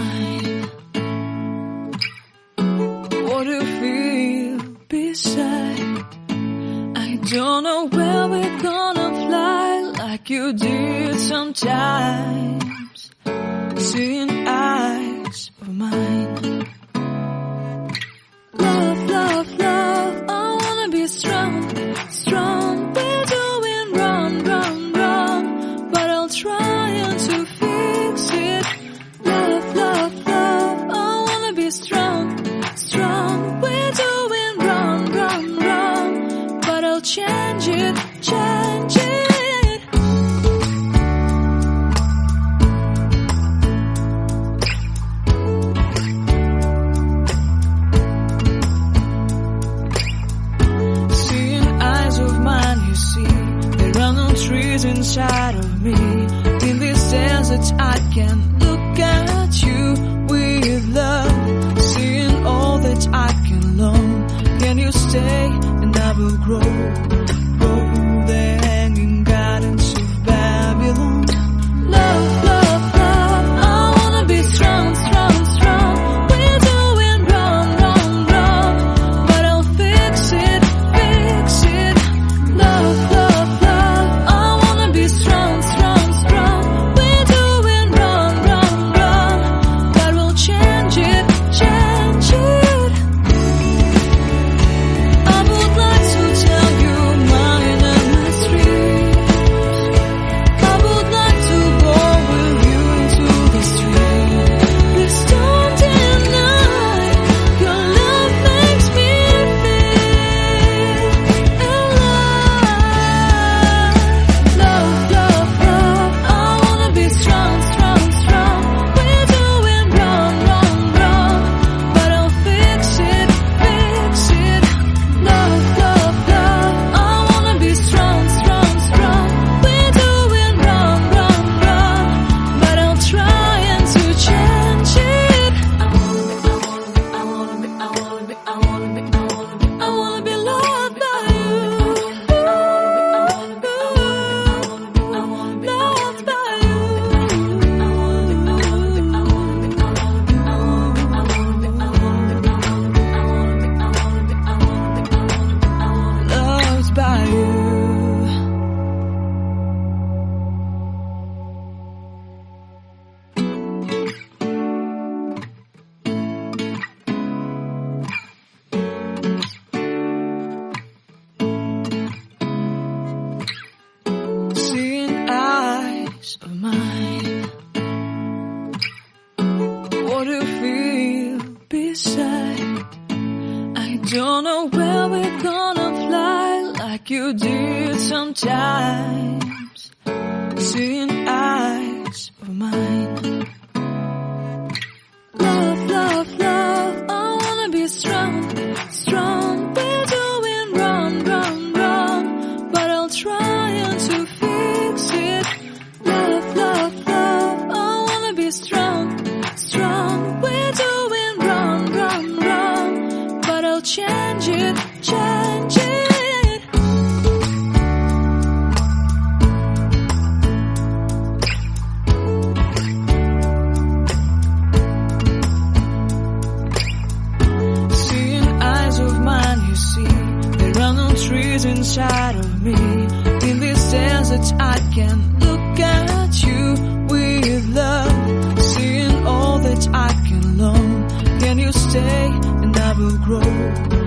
mine. What do you feel beside? I don't know where we're gonna fly like you did sometimes. Seeing eyes of mine. Love, love, love, I wanna be strong, strong. We're doing wrong, wrong, wrong, but I'll try to fix it. Love, love, love, I wanna be strong, strong. We're doing wrong, wrong, wrong, but I'll change it, change it. Trees inside of me. In this desert I can look at you with love. Seeing all that I can learn. Can you stay and I will grow? Grow the hanging gardens of Babylon. Love, love, love, I wanna be strong, strong, strong. We're doing wrong, wrong, wrong, but I'll fix it, fix it. Love, love, strong, strong, strong. We're doing wrong, wrong, wrong, but we'll change it, change it. I would like to tell you mine and my street. I would like to go with you into the street. Please don't deny your love makes me feel alive. Love, love, I wanna be strong, strong, strong. We're doing wrong, wrong, wrong, but I'll fix it, fix it. Love, love, love, I wanna be strong, strong, strong. We're doing wrong, wrong, wrong, but I'll try to change it. I wanna be loved by you. Loved by you. Loved by you. Seeing eyes of mine. What do you feel beside? I don't know where we're gonna fly like you did sometimes. Seeing eyes of mine. Love, love, love, I wanna be strong, strong. We're doing wrong, wrong, wrong, but I'll try to fix it. Love, love, love, I wanna be strong, strong. We're doing wrong, wrong, wrong, but I'll change it, change it. Seeing eyes of mine, you see, there are no trees inside of me. In this desert I can look at you with love. Seeing all that I can learn. Can you stay and I will grow?